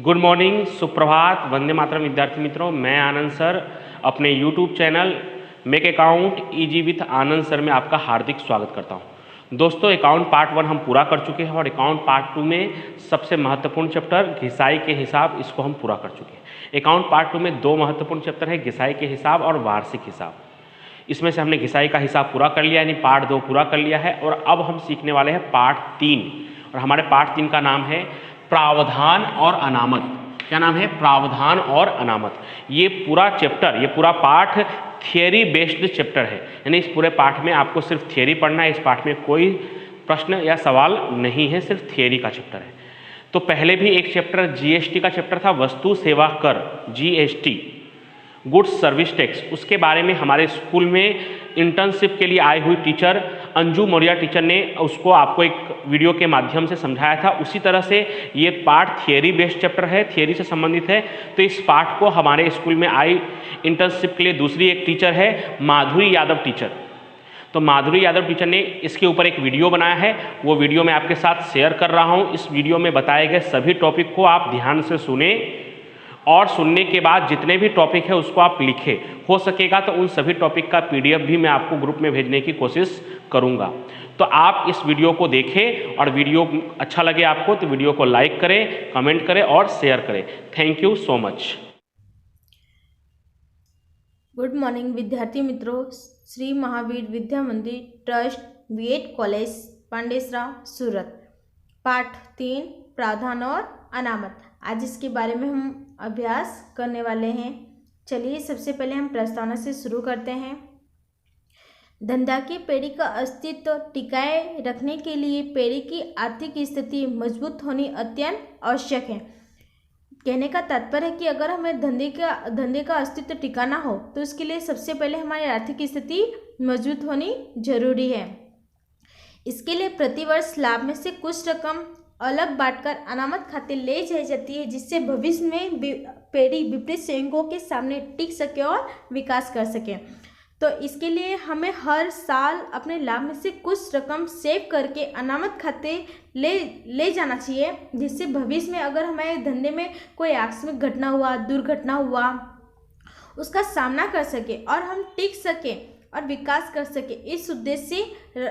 Good morning, सुप्रभात, वंदे मातरम विद्यार्थी मित्रों। मैं आनंद सर अपने YouTube channel make account easy with Anand sir में आपका हार्दिक स्वागत करता हूं। दोस्तों, अकाउंट पार्ट 1 हम पूरा कर चुके हैं और अकाउंट पार्ट 2 में सबसे महत्वपूर्ण चैप्टर घिसाई के हिसाब, इसको हम पूरा कर चुके हैं। अकाउंट पार्ट 2 में 2 महत्वपूर्ण चैप्टर है, घिसाई के हिसाब और वार्षिक हिसाब। इसमें से हमने घिसाई का हिसाब पूरा कर लिया, यानी पार्ट 2 पूरा कर लिया है और अब हम सीखने वाले हैं पार्ट 3। और हमारे पार्ट 3 का नाम है प्रावधान और अनामत। क्या नाम है? प्रावधान और अनामत। ये पूरा चैप्टर, ये पूरा पाठ थियरी बेस्ड चैप्टर है, यानी इस पूरे पाठ में आपको सिर्फ थियरी पढ़ना है। इस पाठ में कोई प्रश्न या सवाल नहीं है, सिर्फ थियरी का चैप्टर है। तो पहले भी एक चैप्टर जीएसटी का चैप्टर था, वस्तु सेवा कर, जीएसटी, गुड्स सर्विस टैक्स। उसके बारे में हमारे स्कूल में इंटर्नशिप के लिए आई हुई टीचर अंजू मौर्य टीचर ने उसको आपको एक वीडियो के माध्यम से समझाया था। उसी तरह से ये पार्ट थियरी बेस्ड चैप्टर है, थियरी से संबंधित है। तो इस पाठ को हमारे स्कूल में आई इंटर्नशिप के लिए दूसरी एक टीचर है माधुरी यादव टीचर। तो माधुरी यादव टीचर ने इसके ऊपर एक वीडियो बनाया है, वो वीडियो मैं आपके साथ शेयर कर रहा हूँ। इस वीडियो में बताए गए सभी टॉपिक को आप ध्यान से सुने और सुनने के बाद जितने भी टॉपिक है उसको आप लिखें। हो सकेगा तो उन सभी टॉपिक का पीडीएफ भी मैं आपको ग्रुप में भेजने की कोशिश करूंगा। तो आप इस वीडियो को देखें और वीडियो अच्छा लगे आपको तो वीडियो को लाइक करें, कमेंट करें और शेयर करें। Thank you so much. Good morning विद्यार्थी मित्रों। श्री महावीर विद्या मंदिर ट्रस्ट बीएड कॉलेज पांडेसरा सूरत, पाठ 3 प्रावधान और अनामत। आज इसके बारे में हम अभ्यास करने वाले हैं। चलिए सबसे पहले हम प्रस्तावना से शुरू करते हैं। धंधा की पेढ़ी का अस्तित्व टिकाए रखने के लिए पेढ़ी की आर्थिक स्थिति मजबूत होनी अत्यंत आवश्यक है। कहने का तात्पर्य है कि अगर हमें धंधे का अस्तित्व टिकाना हो तो उसके लिए सबसे पहले हमारी आर्थिक स्थिति मजबूत होनी जरूरी है। इसके लिए प्रतिवर्ष लाभ में से कुछ रकम अलग बांटकर अनामत खाते ले जाई जाती है, जिससे भविष्य में पेढ़ी विपरीत संयोगों के सामने टिक सके और विकास कर सके। तो इसके लिए हमें हर साल अपने लाभ में से कुछ रकम सेव करके अनामत खाते ले जाना चाहिए, जिससे भविष्य में अगर हमारे धंधे में कोई आकस्मिक घटना हुआ, दुर्घटना हुआ, उसका सामना कर सके और हम टिक सके और विकास कर सके। इस उद्देश्य से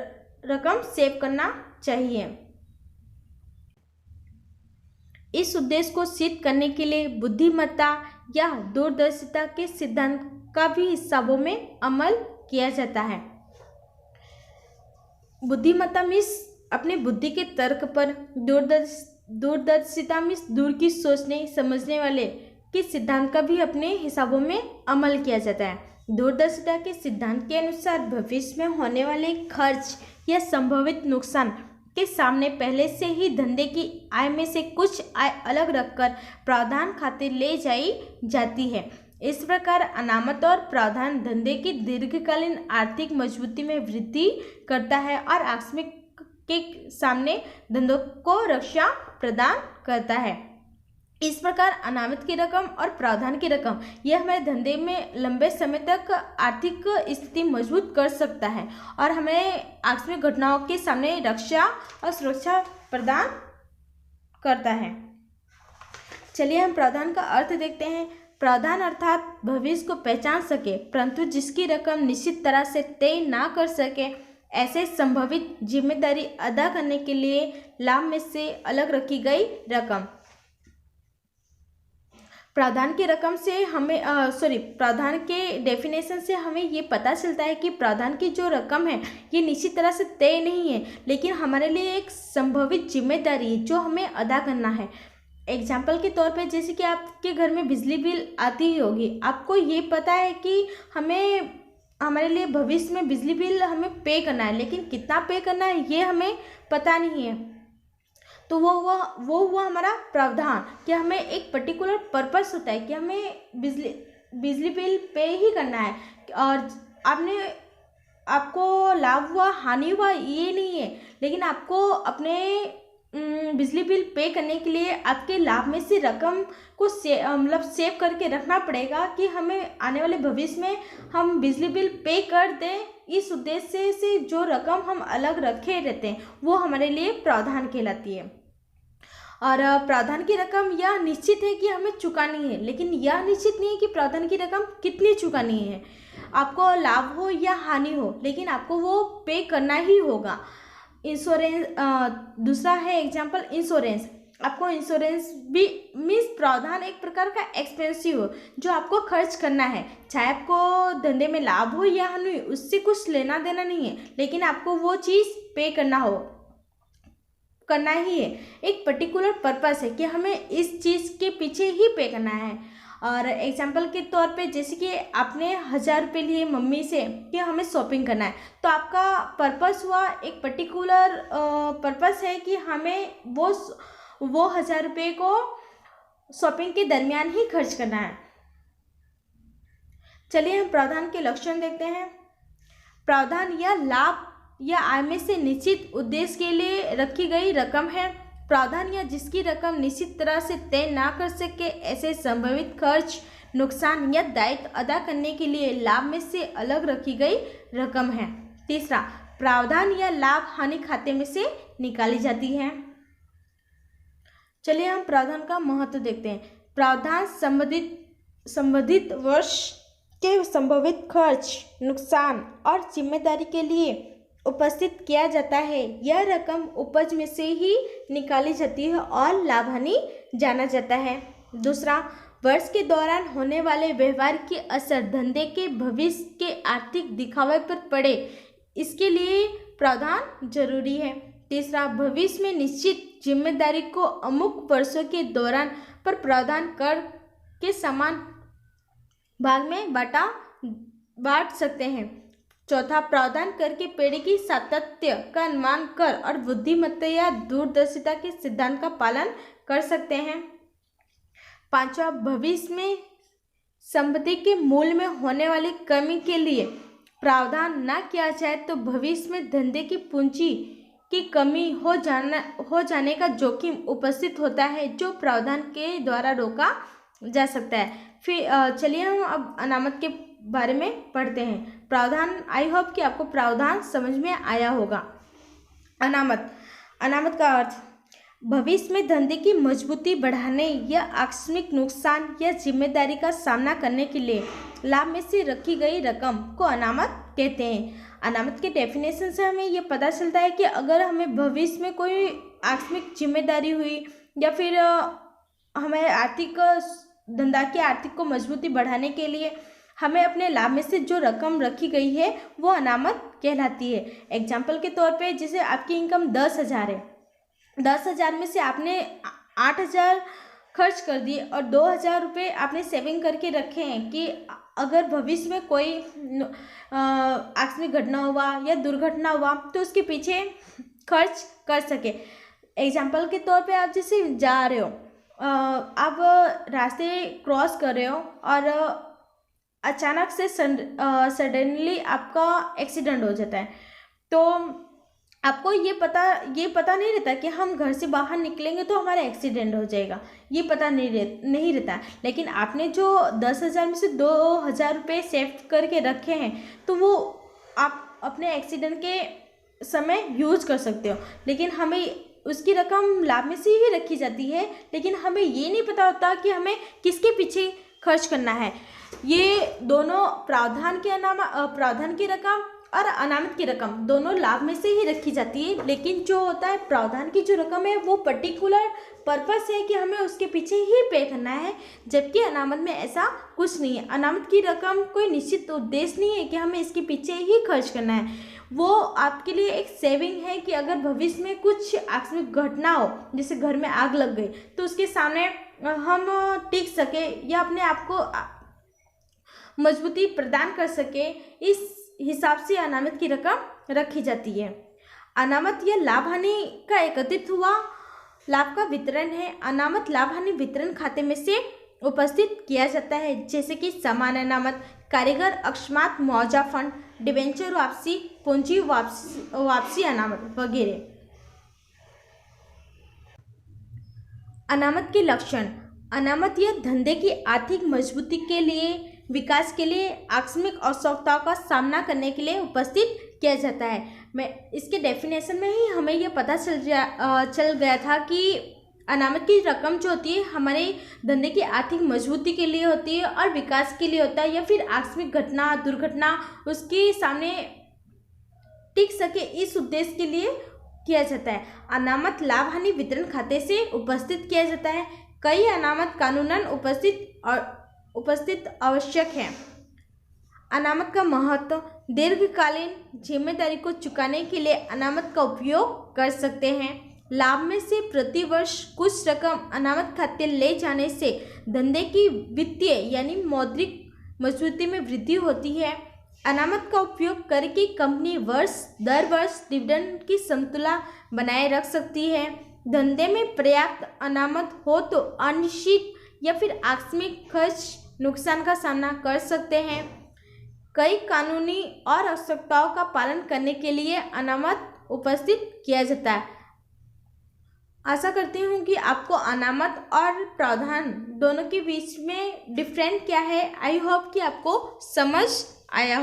रकम सेव करना चाहिए। इस उद्देश्य को सिद्ध करने के लिए बुद्धिमत्ता या दूरदर्शिता के सिद्धांत का भी हिसाबों में अमल किया जाता है। बुद्धिमत्ता मीन्स अपने बुद्धि के तर्क पर, दूरदर्शिता मीन्स दूर की सोचने समझने वाले के सिद्धांत का भी अपने हिसाबों में अमल किया जाता है। दूरदर्शिता के सिद्धांत के अनुसार भविष्य में होने वाले खर्च या संभावित नुकसान के सामने पहले से ही धंधे की आय में से कुछ आय अलग रखकर प्रावधान खाते ले जाई जाती है। इस प्रकार अनामत और प्रावधान धंधे की दीर्घकालीन आर्थिक मजबूती में वृद्धि करता है और आकस्मिक के सामने धंधों को रक्षा प्रदान करता है। इस प्रकार अनामत की रकम और प्रावधान की रकम यह हमारे धंधे में लंबे समय तक आर्थिक स्थिति मजबूत कर सकता है और हमें आकस्मिक घटनाओं के सामने रक्षा और सुरक्षा प्रदान करता है। चलिए हम प्रावधान का अर्थ देखते हैं। प्रावधान अर्थात भविष्य को पहचान सके परंतु जिसकी रकम निश्चित तरह से तय ना कर सके, ऐसे संभावित जिम्मेदारी अदा करने के लिए लाभ में से अलग रखी गई रकम। प्रावधान की रकम से हमें प्रावधान के डेफिनेशन से हमें ये पता चलता है कि प्रावधान की जो रकम है ये निश्चित तरह से तय नहीं है, लेकिन हमारे लिए एक संभावित जिम्मेदारी है जो हमें अदा करना है। एग्जाम्पल के तौर पे जैसे कि आपके घर में बिजली बिल आती ही होगी, आपको ये पता है कि हमारे लिए भविष्य में बिजली बिल हमें पे करना है, लेकिन कितना पे करना है ये हमें पता नहीं है। तो वो हुआ हमारा प्रावधान कि हमें एक पर्टिकुलर पर्पस होता है कि हमें बिजली बिल पे ही करना है और आपको लाभ हुआ हानि हुआ ये नहीं है, लेकिन आपको अपने बिजली बिल पे करने के लिए आपके लाभ में से रकम को सेव करके रखना पड़ेगा कि हमें आने वाले भविष्य में हम बिजली बिल पे कर दें। इस उद्देश्य से जो रकम हम अलग रखे रहते हैं वो हमारे लिए प्रावधान कहलाती है। और प्रावधान की रकम यह निश्चित है कि हमें चुकानी है, लेकिन यह निश्चित नहीं है कि प्रावधान की रकम कितनी चुकानी है। आपको लाभ हो या हानि हो, लेकिन आपको वो पे करना ही होगा। इंश्योरेंस, दूसरा है एग्जाम्पल इंश्योरेंस। आपको इंश्योरेंस भी मीन्स प्रावधान एक प्रकार का एक्सपेंसिव हो जो आपको खर्च करना है, चाहे आपको धंधे में लाभ हो या हानि, उससे कुछ लेना देना नहीं है, लेकिन आपको वो चीज़ पे करना ही है। एक पर्टिकुलर पर्पस है कि हमें इस चीज़ के पीछे ही पे करना है। और एग्जाम्पल के तौर पे जैसे कि आपने 1000 रुपये लिए मम्मी से कि हमें शॉपिंग करना है, तो आपका पर्पस हुआ एक पर्टिकुलर पर्पस है कि हमें वो 1000 रुपये को शॉपिंग के दरमियान ही खर्च करना है। चलिए हम प्रावधान के लक्षण देखते हैं। प्रावधान या लाभ या आय में से निश्चित उद्देश्य के लिए रखी गई रकम है। प्रावधान या जिसकी रकम निश्चित तरह से तय ना कर सके ऐसे संभावित खर्च, नुकसान या दायित्व अदा करने के लिए लाभ में से अलग रखी गई रकम है। तीसरा, प्रावधान या लाभ हानि खाते में से निकाली जाती है। चलिए हम प्रावधान का महत्व देखते हैं। प्रावधान संबंधित वर्ष के संभावित खर्च, नुकसान और जिम्मेदारी के लिए उपस्थित किया जाता है। यह रकम उपज में से ही निकाली जाती है और लाभ हानि जाना जाता है। दूसरा, वर्ष के दौरान होने वाले व्यवहार के असर धंधे के भविष्य के आर्थिक दिखावे पर पड़े, इसके लिए प्रावधान जरूरी है। तीसरा, भविष्य में निश्चित जिम्मेदारी को अमुक वर्षों के दौरान पर प्रावधान कर के समान भाग में बांट सकते हैं। चौथा, प्रावधान कर के पेड़ की सातत्य का अनुमान कर और बुद्धिमत्ता या दूरदर्शिता के सिद्धांत का पालन कर सकते हैं। पांचवा, भविष्य में संपत्ति के मूल्य में होने वाली कमी के लिए प्रावधान न किया जाए तो भविष्य में धंधे की पूंजी की कमी हो जाने का जोखिम उपस्थित होता है, जो प्रावधान के द्वारा रोका जा सकता है। फिर चलिए हम अब अनामत के बारे में पढ़ते हैं। प्रावधान, आई होप कि आपको प्रावधान समझ में आया होगा। अनामत का अर्थ भविष्य में धंधे की मजबूती बढ़ाने या आकस्मिक नुकसान या जिम्मेदारी का सामना करने के लिए लाभ में से रखी गई रकम को अनामत कहते हैं। अनामत के डेफिनेशन से हमें ये पता चलता है कि अगर हमें भविष्य में कोई आकस्मिक जिम्मेदारी हुई या फिर हमें धंधा की आर्थिक को मजबूती बढ़ाने के लिए हमें अपने लाभ में से जो रकम रखी गई है वो अनामत कहलाती है। एग्जाम्पल के तौर पे जैसे आपकी इनकम 10,000 है, 10,000 में से आपने 8,000 खर्च कर दिए और 2,000 रुपये आपने सेविंग करके रखे हैं कि अगर भविष्य में कोई आकस्मिक घटना हुआ या दुर्घटना हुआ तो उसके पीछे खर्च कर सके। एग्जाम्पल के तौर पे आप जैसे जा रहे हो, आप रास्ते क्रॉस कर रहे हो और अचानक से सडनली आपका एक्सीडेंट हो जाता है, तो आपको ये पता नहीं रहता कि हम घर से बाहर निकलेंगे तो हमारा एक्सीडेंट हो जाएगा, ये पता नहीं रहता। लेकिन आपने जो 10,000 में से 2,000 रुपये सेव करके रखे हैं तो वो आप अपने एक्सीडेंट के समय यूज कर सकते हो। लेकिन हमें उसकी रकम लाभ में से ही रखी जाती है, लेकिन हमें ये नहीं पता होता कि हमें किसके पीछे खर्च करना है। ये दोनों प्रावधान की रकम और अनामत की रकम दोनों लाभ में से ही रखी जाती है, लेकिन जो होता है प्रावधान की जो रकम है वो पर्टिकुलर पर्पस है कि हमें उसके पीछे ही पे करना है, जबकि अनामत में ऐसा कुछ नहीं है। अनामत की रकम कोई निश्चित उद्देश्य नहीं है कि हमें इसके पीछे ही खर्च करना है, वो आपके लिए एक सेविंग है कि अगर भविष्य में कुछ आकस्मिक घटना हो, जैसे घर में आग लग गई, तो उसके सामने हम टिक सके या अपने आप को मजबूती प्रदान कर सके, इस हिसाब से अनामत की रकम रखी जाती है। अनामत या लाभ हानि का एकत्रित हुआ लाभ का वितरण है। अनामत लाभ हानि वितरण खाते में से उपस्थित किया जाता है, जैसे कि समान अनामत, कारीगर अकस्मात मुआवजा फंड, डिबेंचर वापसी, पूंजी वापसी अनामत वगैरह। अनामत के लक्षण। अनामत या धंधे की आर्थिक मजबूती के लिए, विकास के लिए, आकस्मिक आवश्यकताओं का सामना करने के लिए उपस्थित किया जाता है। मैं इसके डेफिनेशन में ही हमें यह पता चल गया था कि अनामत की रकम जो होती है हमारे धंधे की आर्थिक मजबूती के लिए होती है और विकास के लिए होता है, या फिर आकस्मिक घटना दुर्घटना उसके सामने टिक सके इस उद्देश्य के लिए किया जाता है। अनामत लाभ हानि वितरण खाते से उपस्थित किया जाता है। कई अनामत कानूनन उपस्थित आवश्यक है। अनामत का महत्व, दीर्घकालीन जिम्मेदारी को चुकाने के लिए अनामत का उपयोग कर सकते हैं। लाभ में से प्रति वर्ष कुछ रकम अनामत खाते ले जाने से धंधे की वित्तीय यानी मौद्रिक मजबूती में वृद्धि होती है। अनामत का उपयोग करके कंपनी वर्ष दर वर्ष डिविडेंड की समतुला बनाए रख सकती है। धंधे में पर्याप्त अनामत हो तो अनिश्चित या फिर आकस्मिक खर्च नुकसान का सामना कर सकते हैं। कई कानूनी और आवश्यकताओं का पालन करने के लिए अनामत उपस्थित किया जाता है। आशा करती हूँ कि आपको अनामत और प्रावधान दोनों के बीच में डिफरेंट क्या है, आई होप कि आपको समझ आया।